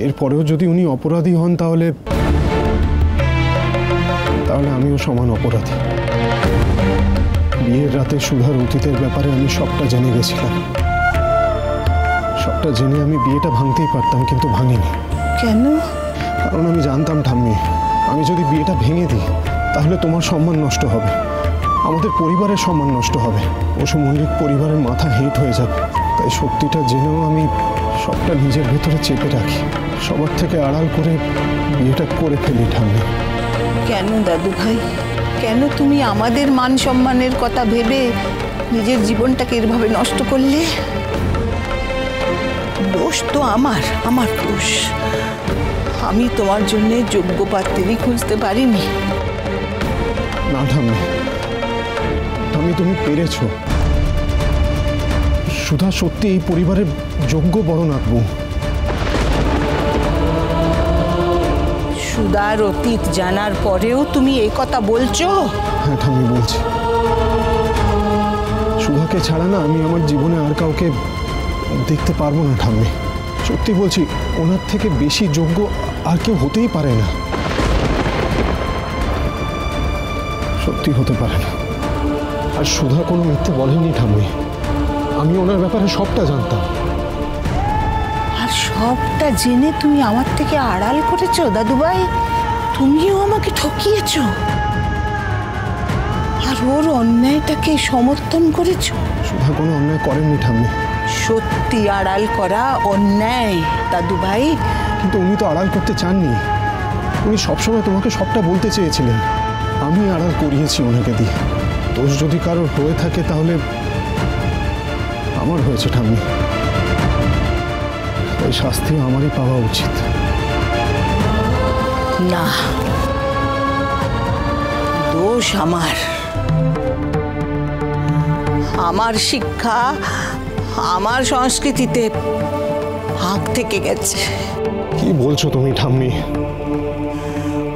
এরপরেও যদি উনি অপরাধী হন তাহলে আমিও সমান অপরাধী। বিয়ের রাতে সুধার অতীতের ব্যাপারে আমি সবটা জেনে গেছিলাম। সবটা জেনে আমি বিয়েটা ভাঙতেই পারতাম, কিন্তু ভাঙিনি। কেন? কারণ আমি জানতাম ঠাম্মি, আমি যদি বিয়েটা ভেঙে দিই তাহলে তোমার সম্মান নষ্ট হবে, আমাদের পরিবারের সম্মান নষ্ট হবে, বসু মল্লিক পরিবারের মাথা হেঁট হয়ে যাবে। তাই সত্যিটা জেনেও আমি সবটা নিজের ভেতরে চেপে রাখি, সবার থেকে আড়াল করে বিয়েটা করে ফেলি ঠাম্মি। কেন দাদু ভাই, কেন তুমি আমাদের মান সম্মানের কথা ভেবে নিজের জীবনটাকে এভাবে নষ্ট করলে? দোষ তো আমার দোষ। আমি তোমার জন্য যোগ্য পাত্রী খুঁজতে পারিনি। না ঠাম্মি, তুমি পেরেছো। সুধা সত্যি এই পরিবারের যোগ্য বড় নাতবু। সুধার অতীত জানার পরেও তুমি এই কথা বলছো? হ্যাঁ ঠাম্মি, বলছি। সুধাকে ছাড়া না আমি আমার জীবনে আর কাউকে দেখতে পারবো না ঠাম্মি। সত্যি বলছি, ওনার থেকে বেশি যোগ্য আর কেউ হতেই পারে না। সত্যি হতে পারে না। আর সুধা কোনো মিথ্যে বলেনি ঠাম্মি, আমি ওনার ব্যাপারে সবটা জানতাম। আর সবটা জেনে তুমি আমার থেকে আড়াল করেছো দাদুভাই? তুমিও আমাকে ঠকিয়েছো আর ওর অন্যায়টাকে সমর্থন করেছো। সুধা কোনো অন্যায় করেননি ঠাম্মি। সত্যি আড়াল করা অন্যায় দাদুভাই। কিন্তু উনি তো আড়াল করতে চাননি, উনি সবসময় তোমাকে সবটা বলতে চেয়েছিলেন। আমি আড়াল করিয়েছি ওনাকে দিয়ে। দোষ যদি কারোর হয়ে থাকে তাহলে আমার হয়েছে ঠাম্মি। এই শাস্তি আমারই পাওয়া উচিত। না, দোষ আমার শিক্ষা, আমার সংস্কৃতিতে হাঁক থেকে গেছে। কি বলছো তুমি ঠাম্মি?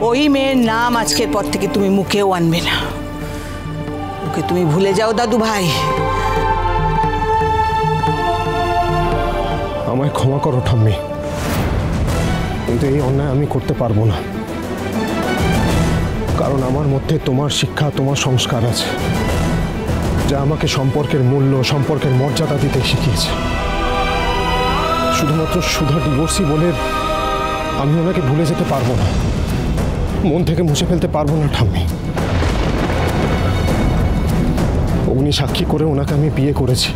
ওই মেয়ের নাম আজকের পর থেকে তুমি মুখেও আনবে না। ওকে তুমি ভুলে যাও দাদু ভাই। আমায় ক্ষমা করো ঠাম্মি, কিন্তু এই অন্যায় আমি করতে পারবো না। কারণ আমার মধ্যে তোমার শিক্ষা, তোমার সংস্কার আছে, যা আমাকে সম্পর্কের মূল্য, সম্পর্কের মর্যাদা দিতে শিখিয়েছে। শুধুমাত্র সুধা ডিভোর্সি বলে আমি ওনাকে ভুলে যেতে পারবো না, মন থেকে মুছে ফেলতে পারবো না ঠাম্মি। অগ্নি সাক্ষী করে ওনাকে আমি বিয়ে করেছি।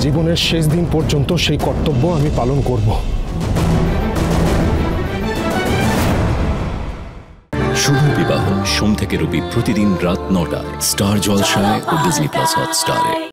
জীবনের শেষ দিন পর্যন্ত সেই কর্তব্য আমি পালন করব। শুভ বিবাহ সোম থেকে রবি প্রতিদিন রাত ৯টায় স্টার জলসায় ও ডিজনি প্লাস হটস্টারে।